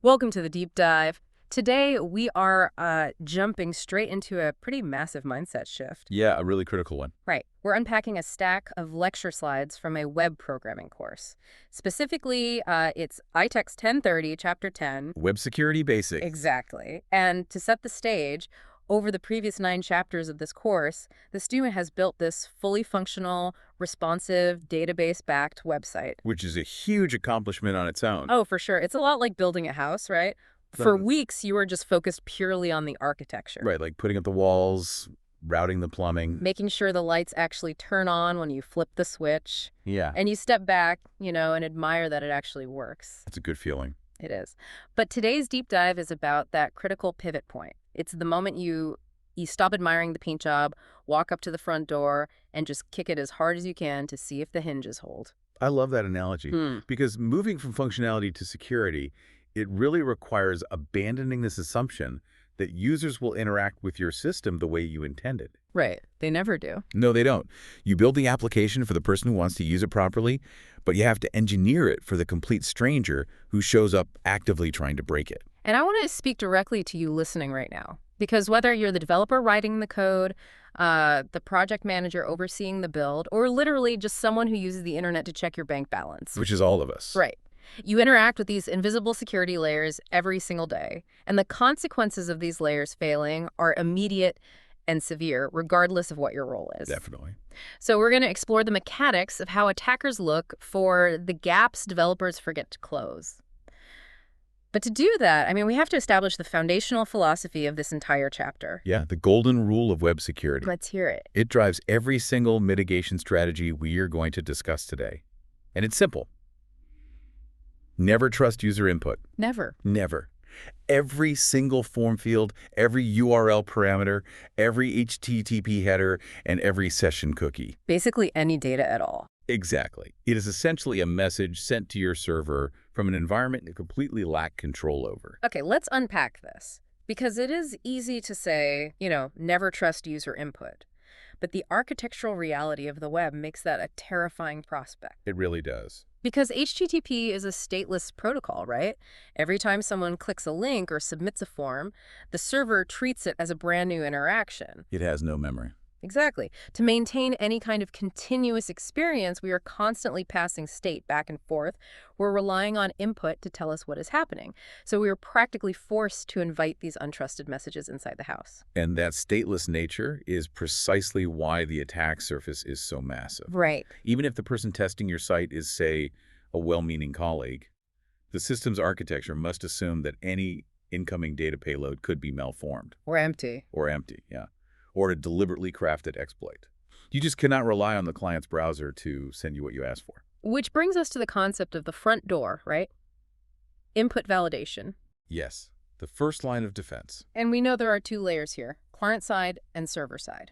Welcome to the deep dive. Today, we are jumping straight into a pretty massive mindset shift. Yeah, a really critical one. Right. We're unpacking a stack of lecture slides from a web programming course. Specifically, it's iText 1030, Chapter 10. Web security basics. Exactly. And to set the stage, over the previous 9 chapters of this course, the student has built this fully functional, responsive, database-backed website. Which is a huge accomplishment on its own. Oh, for sure. It's a lot like building a house, right? For weeks, you were just focused purely on the architecture. Right, like putting up the walls, routing the plumbing. Making sure the lights actually turn on when you flip the switch. Yeah. And you step back, and admire that it actually works. That's a good feeling. It is. But today's deep dive is about that critical pivot point. It's the moment you stop admiring the paint job, walk up to the front door, and just kick it as hard as you can to see if the hinges hold. I love that analogy because moving from functionality to security, it really requires abandoning this assumption that users will interact with your system the way you intended. Right. They never do. No, they don't. You build the application for the person who wants to use it properly, but you have to engineer it for the complete stranger who shows up actively trying to break it. And I want to speak directly to you listening right now, because whether you're the developer writing the code, the project manager overseeing the build, or literally just someone who uses the internet to check your bank balance. Which is all of us. Right. You interact with these invisible security layers every single day, and the consequences of these layers failing are immediate and severe, regardless of what your role is. Definitely. So we're going to explore the mechanics of how attackers look for the gaps developers forget to close. But to do that, we have to establish the foundational philosophy of this entire chapter. Yeah, the golden rule of web security. Let's hear it. It drives every single mitigation strategy we are going to discuss today. And it's simple. Never trust user input. Never. Never. Every single form field, every URL parameter, every HTTP header, and every session cookie. Basically any data at all. Exactly. It is essentially a message sent to your server from an environment you completely lack control over. Okay, let's unpack this. Because it is easy to say, never trust user input. But the architectural reality of the web makes that a terrifying prospect. It really does. Because HTTP is a stateless protocol, right? Every time someone clicks a link or submits a form, the server treats it as a brand new interaction. It has no memory. Exactly. To maintain any kind of continuous experience, we are constantly passing state back and forth. We're relying on input to tell us what is happening. So we are practically forced to invite these untrusted messages inside the house. And that stateless nature is precisely why the attack surface is so massive. Right. Even if the person testing your site is, say, a well-meaning colleague, the system's architecture must assume that any incoming data payload could be malformed. Or empty. Or empty, yeah. Or a deliberately crafted exploit. You just cannot rely on the client's browser to send you what you asked for. Which brings us to the concept of the front door, right? Input validation. Yes, the first line of defense. And we know there are 2 layers here, client side and server side.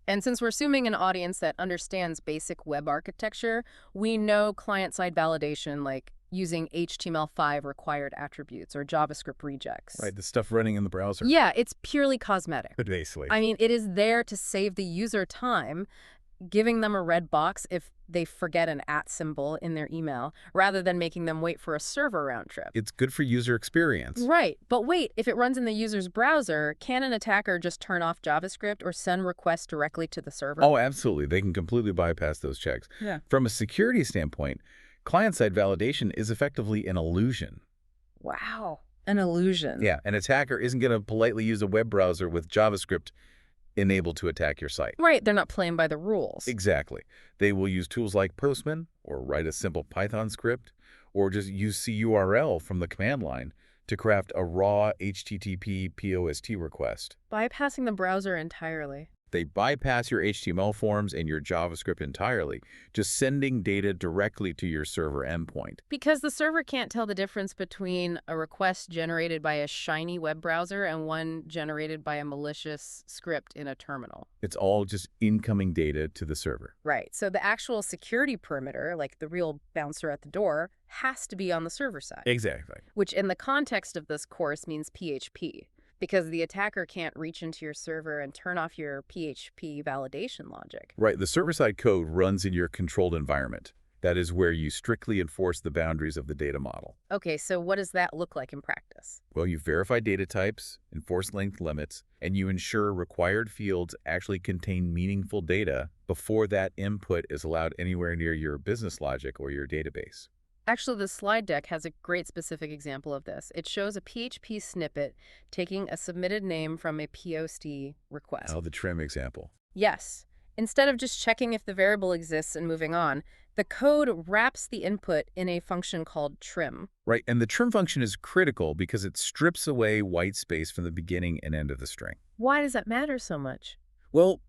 And since we're assuming an audience that understands basic web architecture, we know client-side validation like using HTML5 required attributes or JavaScript rejects. Right, the stuff running in the browser. Yeah, it's purely cosmetic. Basically. It is there to save the user time, giving them a red box if they forget an @ symbol in their email, rather than making them wait for a server round trip. It's good for user experience. Right. But wait, if it runs in the user's browser, can an attacker just turn off JavaScript or send requests directly to the server? Oh, absolutely. They can completely bypass those checks. Yeah. From a security standpoint, client-side validation is effectively an illusion. Wow. An illusion. Yeah, an attacker isn't going to politely use a web browser with JavaScript enabled to attack your site. Right, they're not playing by the rules. Exactly. They will use tools like Postman or write a simple Python script or just use CURL from the command line to craft a raw HTTP POST request. Bypassing the browser entirely. They bypass your HTML forms and your JavaScript entirely, just sending data directly to your server endpoint. Because the server can't tell the difference between a request generated by a shiny web browser and one generated by a malicious script in a terminal. It's all just incoming data to the server. Right. So the actual security perimeter, like the real bouncer at the door, has to be on the server side. Exactly. Which in the context of this course means PHP. Because the attacker can't reach into your server and turn off your PHP validation logic. Right. The server-side code runs in your controlled environment. That is where you strictly enforce the boundaries of the data model. Okay, so what does that look like in practice? Well, you verify data types, enforce length limits, and you ensure required fields actually contain meaningful data before that input is allowed anywhere near your business logic or your database. Actually, the slide deck has a great specific example of this. It shows a PHP snippet taking a submitted name from a POST request. Now, the trim example. Yes. Instead of just checking if the variable exists and moving on, the code wraps the input in a function called trim. Right, and the trim function is critical because it strips away white space from the beginning and end of the string. Why does that matter so much? Well,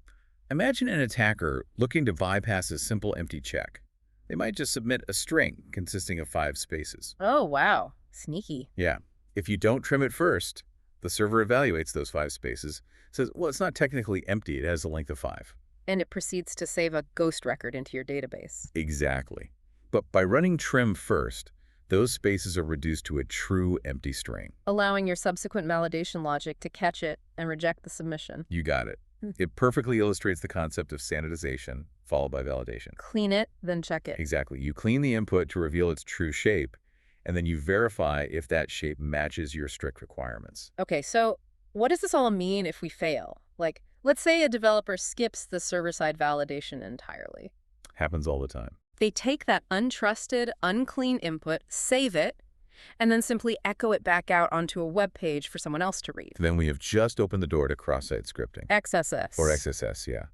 imagine an attacker looking to bypass a simple empty check. They might just submit a string consisting of 5 spaces. Oh, wow. Sneaky. Yeah. If you don't trim it first, the server evaluates those 5 spaces, says, well, it's not technically empty, it has a length of 5. And it proceeds to save a ghost record into your database. Exactly. But by running trim first, those spaces are reduced to a true empty string. Allowing your subsequent validation logic to catch it and reject the submission. You got it. It perfectly illustrates the concept of sanitization followed by validation. Clean it, then check it. Exactly. You clean the input to reveal its true shape, and then you verify if that shape matches your strict requirements. Okay, so what does this all mean if we fail? Like, let's say a developer skips the server-side validation entirely. Happens all the time. They take that untrusted, unclean input, save it, and then simply echo it back out onto a web page for someone else to read. Then we have just opened the door to cross-site scripting. XSS. Or XSS, yeah.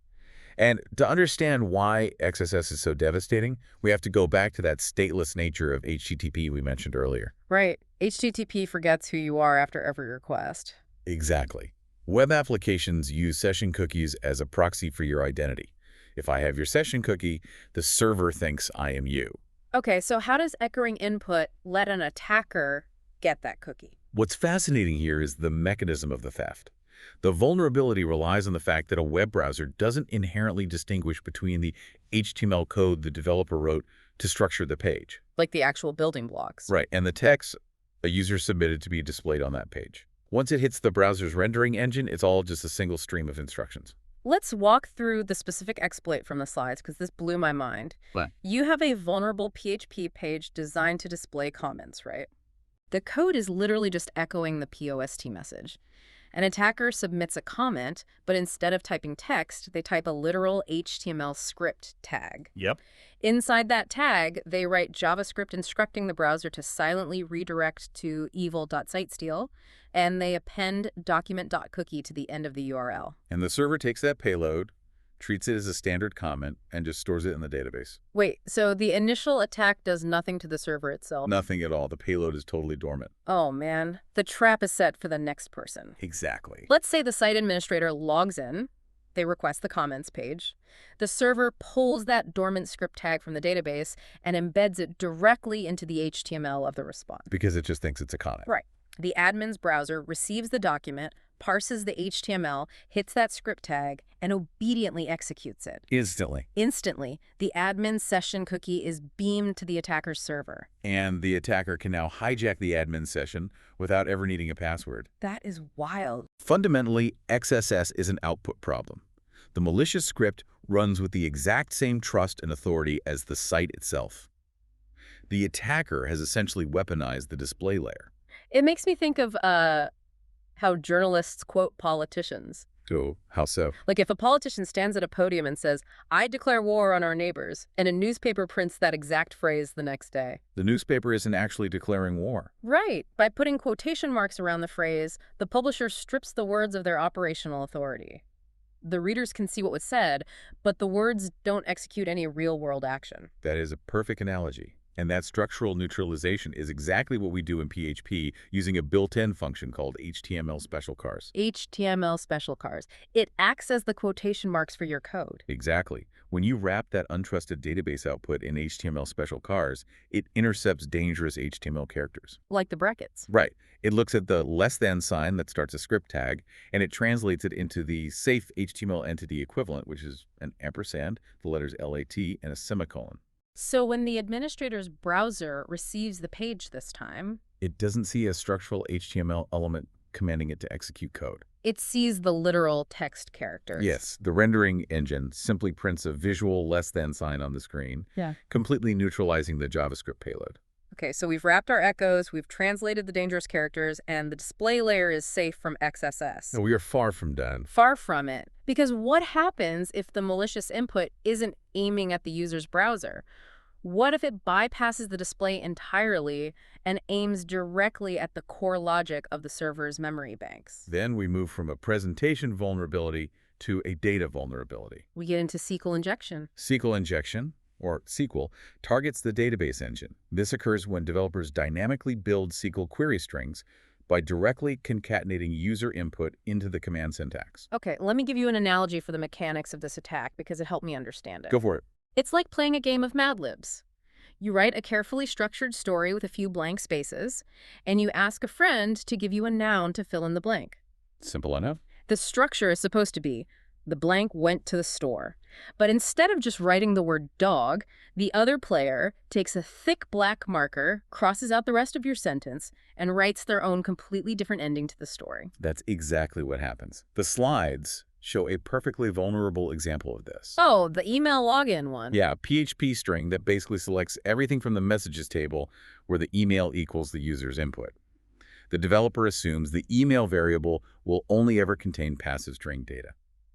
And to understand why XSS is so devastating, we have to go back to that stateless nature of HTTP we mentioned earlier. Right. HTTP forgets who you are after every request. Exactly. Web applications use session cookies as a proxy for your identity. If I have your session cookie, the server thinks I am you. Okay, so how does echoing input let an attacker get that cookie? What's fascinating here is the mechanism of the theft. The vulnerability relies on the fact that a web browser doesn't inherently distinguish between the HTML code the developer wrote to structure the page. Like the actual building blocks. Right, and the text a user submitted to be displayed on that page. Once it hits the browser's rendering engine, it's all just a single stream of instructions. Let's walk through the specific exploit from the slides because this blew my mind. What? You have a vulnerable PHP page designed to display comments, right? The code is literally just echoing the POST message. An attacker submits a comment, but instead of typing text, they type a literal HTML script tag. Yep. Inside that tag, they write JavaScript instructing the browser to silently redirect to evil.sitesteal, and they append document.cookie to the end of the URL. And the server takes that payload, treats it as a standard comment, and just stores it in the database. Wait, so the initial attack does nothing to the server itself? Nothing at all. The payload is totally dormant. Oh, man. The trap is set for the next person. Exactly. Let's say the site administrator logs in. They request the comments page. The server pulls that dormant script tag from the database and embeds it directly into the HTML of the response. Because it just thinks it's a comment. Right. The admin's browser receives the document, parses the HTML, hits that script tag, and obediently executes it. Instantly. Instantly, the admin session cookie is beamed to the attacker's server. And the attacker can now hijack the admin session without ever needing a password. That is wild. Fundamentally, XSS is an output problem. The malicious script runs with the exact same trust and authority as the site itself. The attacker has essentially weaponized the display layer. It makes me think of how journalists quote politicians. Oh, how so? Like if a politician stands at a podium and says, "I declare war on our neighbors," and a newspaper prints that exact phrase the next day. The newspaper isn't actually declaring war. Right. By putting quotation marks around the phrase, the publisher strips the words of their operational authority. The readers can see what was said, but the words don't execute any real-world action. That is a perfect analogy. And that structural neutralization is exactly what we do in PHP using a built-in function called htmlspecialchars. htmlspecialchars. It acts as the quotation marks for your code. Exactly. When you wrap that untrusted database output in htmlspecialchars, it intercepts dangerous HTML characters. Like the brackets. Right. It looks at the less than sign that starts a script tag, and it translates it into the safe HTML entity equivalent, which is an ampersand, the letters LAT, and a semicolon. So when the administrator's browser receives the page this time, It doesn't see a structural HTML element commanding it to execute code. It sees the literal text characters. Yes, the rendering engine simply prints a visual less than sign on the screen, Yeah. completely neutralizing the JavaScript payload. Okay, so we've wrapped our echoes, we've translated the dangerous characters, and the display layer is safe from XSS. No, we are far from done. Far from it. Because what happens if the malicious input isn't aiming at the user's browser? What if it bypasses the display entirely and aims directly at the core logic of the server's memory banks? Then we move from a presentation vulnerability to a data vulnerability. We get into SQL injection. SQL injection, or SQL, targets the database engine. This occurs when developers dynamically build SQL query strings by directly concatenating user input into the command syntax. Okay, let me give you an analogy for the mechanics of this attack because it helped me understand it. Go for it. It's like playing a game of Mad Libs. You write a carefully structured story with a few blank spaces, and you ask a friend to give you a noun to fill in the blank. Simple enough. The structure is supposed to be, the blank went to the store. But instead of just writing the word dog, the other player takes a thick black marker, crosses out the rest of your sentence, and writes their own completely different ending to the story. That's exactly what happens. The slides show a perfectly vulnerable example of this. Oh, the email login one. Yeah, a PHP string that basically selects everything from the messages table where the email equals the user's input. The developer assumes the email variable will only ever contain passive string data.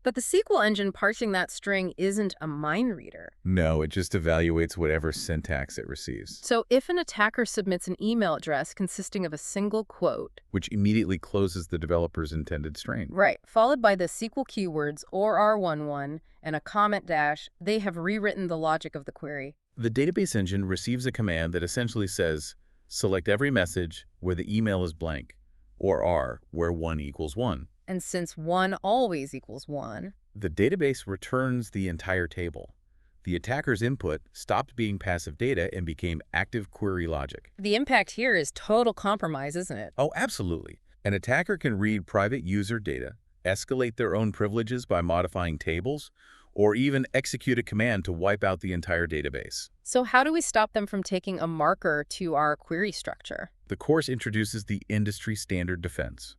But the SQL engine parsing that string isn't a mind reader. No, it just evaluates whatever syntax it receives, So if an attacker submits an email address consisting of a single quote, which immediately closes the developer's intended string. right, followed by the SQL keywords or R11 and a comment dash, they have rewritten the logic of the query. The database engine receives a command that essentially says, select every message where the email is blank, or R, where 1 equals 1. And since 1 always equals 1, The database returns the entire table. The attacker's input stopped being passive data and became active query logic. the impact here is total compromise, isn't it? Oh, absolutely. An attacker can read private user data, escalate their own privileges by modifying tables, or even execute a command to wipe out the entire database. So how do we stop them from taking a marker to our query structure? The course introduces the industry standard defense,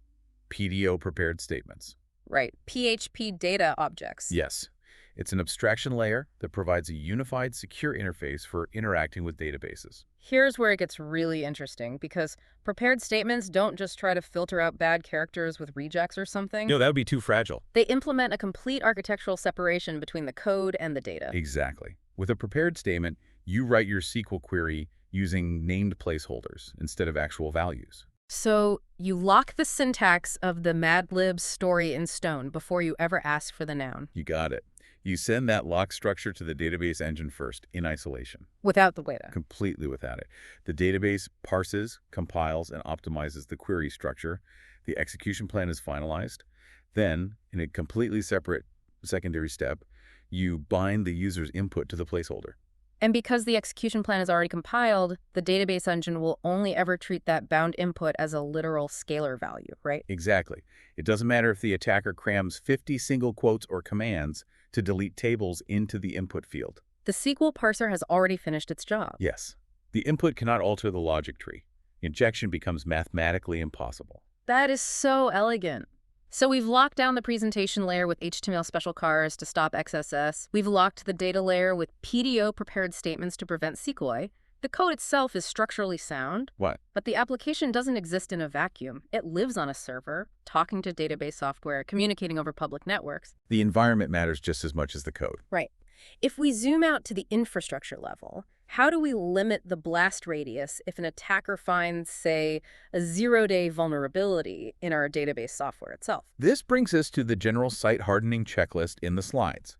PDO prepared statements. Right, PHP data objects. Yes, it's an abstraction layer that provides a unified, secure interface for interacting with databases. Here's where it gets really interesting, because prepared statements don't just try to filter out bad characters with regex or something. No, that would be too fragile. They implement a complete architectural separation between the code and the data. Exactly. With a prepared statement, you write your SQL query using named placeholders instead of actual values. So you lock the syntax of the Mad Libs story in stone before you ever ask for the noun. You got it. You send that lock structure to the database engine first, in isolation, Without the data. completely without it. The database parses, compiles, and optimizes the query structure. The execution plan is finalized. Then, in a completely separate secondary step, you bind the user's input to the placeholder. And because the execution plan is already compiled, the database engine will only ever treat that bound input as a literal scalar value, right? Exactly. It doesn't matter if the attacker crams 50 single quotes or commands to delete tables into the input field. The SQL parser has already finished its job. Yes. The input cannot alter the logic tree. Injection becomes mathematically impossible. That is so elegant. So we've locked down the presentation layer with htmlspecialchars to stop XSS. We've locked the data layer with PDO prepared statements to prevent sequoia. The code itself is structurally sound, What? but the application doesn't exist in a vacuum. It lives on a server, talking to database software, communicating over public networks. The environment matters just as much as the code. Right. If we zoom out to the infrastructure level, how do we limit the blast radius if an attacker finds, say, a 0-day vulnerability in our database software itself? This brings us to the general site hardening checklist in the slides.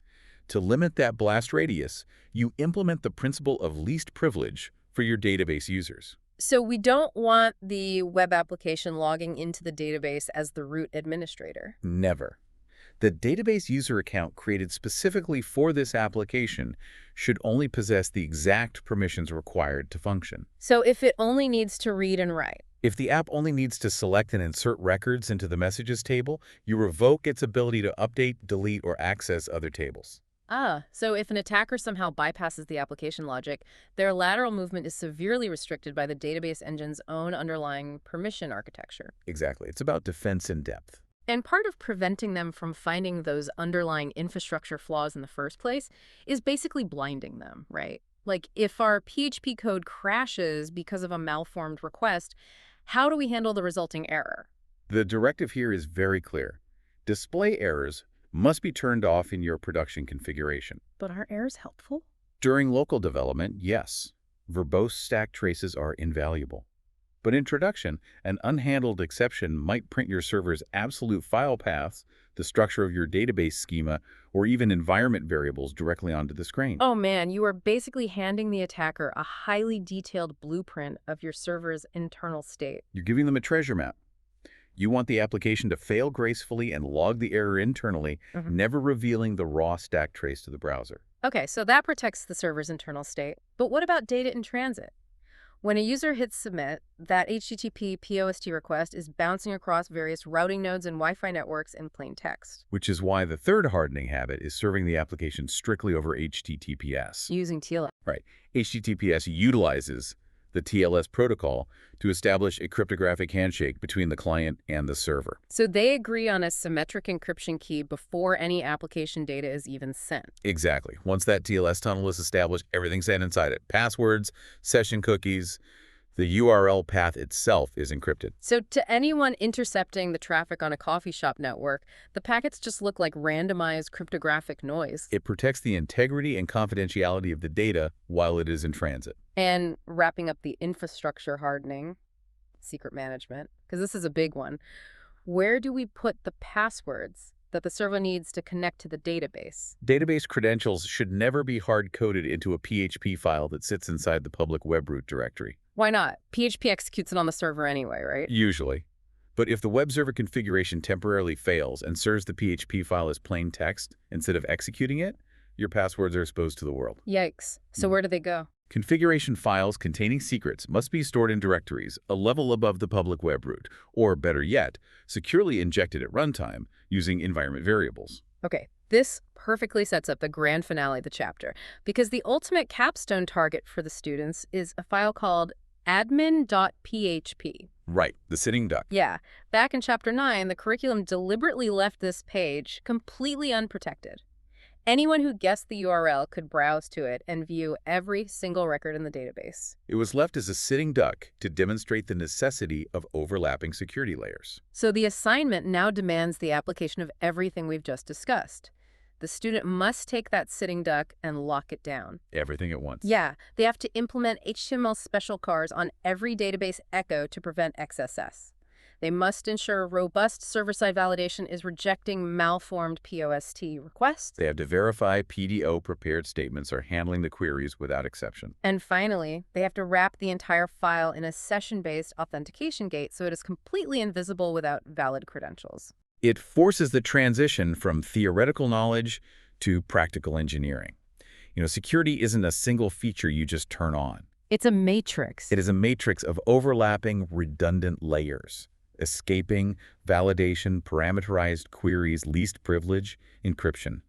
To limit that blast radius, you implement the principle of least privilege for your database users. So we don't want the web application logging into the database as the root administrator. Never. The database user account created specifically for this application should only possess the exact permissions required to function. So if it only needs to read and write. If the app only needs to select and insert records into the messages table, you revoke its ability to update, delete, or access other tables. So if an attacker somehow bypasses the application logic, their lateral movement is severely restricted by the database engine's own underlying permission architecture. Exactly. It's about defense in depth. And part of preventing them from finding those underlying infrastructure flaws in the first place is basically blinding them, right? Like if our PHP code crashes because of a malformed request, how do we handle the resulting error? The directive here is very clear. Display errors must be turned off in your production configuration. But are errors helpful? During local development, yes, verbose stack traces are invaluable. But in production, an unhandled exception might print your server's absolute file paths, the structure of your database schema, or even environment variables directly onto the screen. Oh man, you are basically handing the attacker a highly detailed blueprint of your server's internal state. You're giving them a treasure map. You want the application to fail gracefully and log the error internally, never revealing the raw stack trace to the browser. Okay, so that protects the server's internal state. But what about data in transit? When a user hits submit, that HTTP POST request is bouncing across various routing nodes and Wi-Fi networks in plain text. Which is why the third hardening habit is serving the application strictly over HTTPS. Using TLS. Right. HTTPS utilizes the TLS protocol to establish a cryptographic handshake between the client and the server. So they agree on a symmetric encryption key before any application data is even sent. Exactly. Once that TLS tunnel is established, everything's sent inside it. Passwords, session cookies, the URL path itself is encrypted. So to anyone intercepting the traffic on a coffee shop network, the packets just look like randomized cryptographic noise. It protects the integrity and confidentiality of the data while it is in transit. And wrapping up the infrastructure hardening, secret management, because this is a big one. Where do we put the passwords that the server needs to connect to the database? Database credentials should never be hard-coded into a PHP file that sits inside the public web root directory. Why not? PHP executes it on the server anyway, right? Usually. But if the web server configuration temporarily fails and serves the PHP file as plain text instead of executing it, your passwords are exposed to the world. Yikes. So where do they go? Configuration files containing secrets must be stored in directories a level above the public web root, or better yet, securely injected at runtime using environment variables. Okay, this perfectly sets up the grand finale of the chapter, because the ultimate capstone target for the students is a file called admin.php. Right, the sitting duck. Yeah, back in Chapter 9, the curriculum deliberately left this page completely unprotected. Anyone who guessed the URL could browse to it and view every single record in the database. It was left as a sitting duck to demonstrate the necessity of overlapping security layers. So the assignment now demands the application of everything we've just discussed. The student must take that sitting duck and lock it down. Everything at once. Yeah, they have to implement htmlspecialchars on every database echo to prevent XSS. They must ensure robust server-side validation is rejecting malformed POST requests. They have to verify PDO prepared statements are handling the queries without exception. And finally, they have to wrap the entire file in a session-based authentication gate so it is completely invisible without valid credentials. It forces the transition from theoretical knowledge to practical engineering. Security isn't a single feature you just turn on. It's a matrix. It is a matrix of overlapping, redundant layers. Escaping, validation, parameterized queries, least privilege, encryption.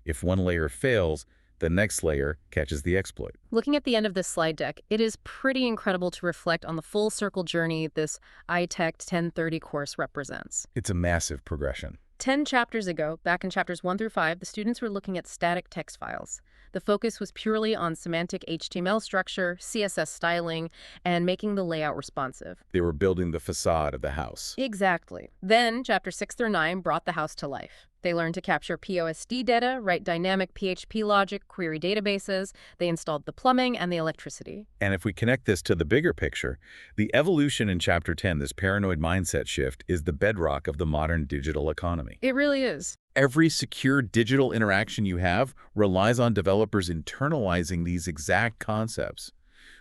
If one layer fails, the next layer catches the exploit. Looking at the end of this slide deck, it is pretty incredible to reflect on the full circle journey this iTech 1030 course represents. It's a massive progression. 10 chapters ago, back in chapters 1 through 5, the students were looking at static text files. The focus was purely on semantic HTML structure, CSS styling, and making the layout responsive. They were building the facade of the house. Exactly. Then, chapters 6 through 9 brought the house to life. They learned to capture POSD data, write dynamic PHP logic, query databases. They installed the plumbing and the electricity. And if we connect this to the bigger picture, the evolution in Chapter 10, this paranoid mindset shift, is the bedrock of the modern digital economy. It really is. Every secure digital interaction you have relies on developers internalizing these exact concepts.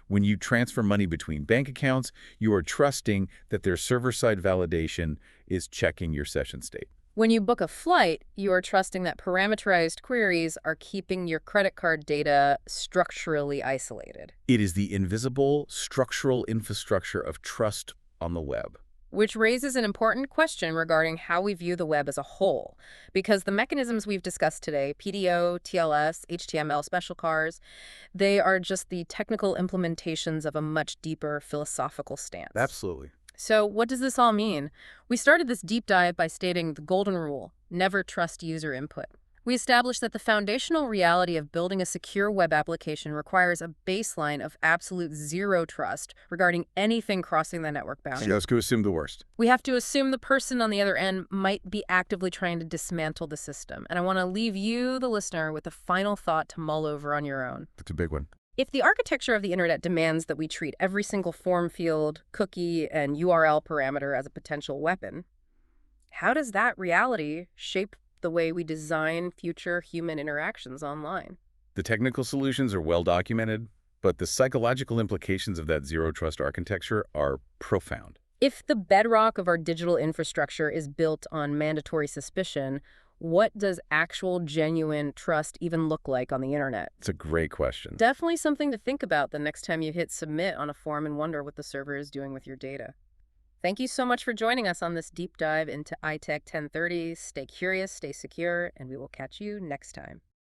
When you transfer money between bank accounts, you are trusting that their server-side validation is checking your session state. When you book a flight, you are trusting that parameterized queries are keeping your credit card data structurally isolated. It is the invisible structural infrastructure of trust on the web. Which raises an important question regarding how we view the web as a whole. Because the mechanisms we've discussed today, PDO, TLS, htmlspecialchars, they are just the technical implementations of a much deeper philosophical stance. Absolutely. So what does this all mean? We started this deep dive by stating the golden rule: never trust user input. We established that the foundational reality of building a secure web application requires a baseline of absolute zero trust regarding anything crossing the network boundary. So let's go assume the worst. We have to assume the person on the other end might be actively trying to dismantle the system. And I want to leave you, the listener, with a final thought to mull over on your own. That's a big one. If the architecture of the internet demands that we treat every single form field, cookie, and URL parameter as a potential weapon, how does that reality shape the way we design future human interactions online? The technical solutions are well documented, but the psychological implications of that zero-trust architecture are profound. If the bedrock of our digital infrastructure is built on mandatory suspicion, what does actual genuine trust even look like on the internet? It's a great question. Definitely something to think about the next time you hit submit on a form and wonder what the server is doing with your data. Thank you so much for joining us on this deep dive into iTech 1030. Stay curious, stay secure, and we will catch you next time.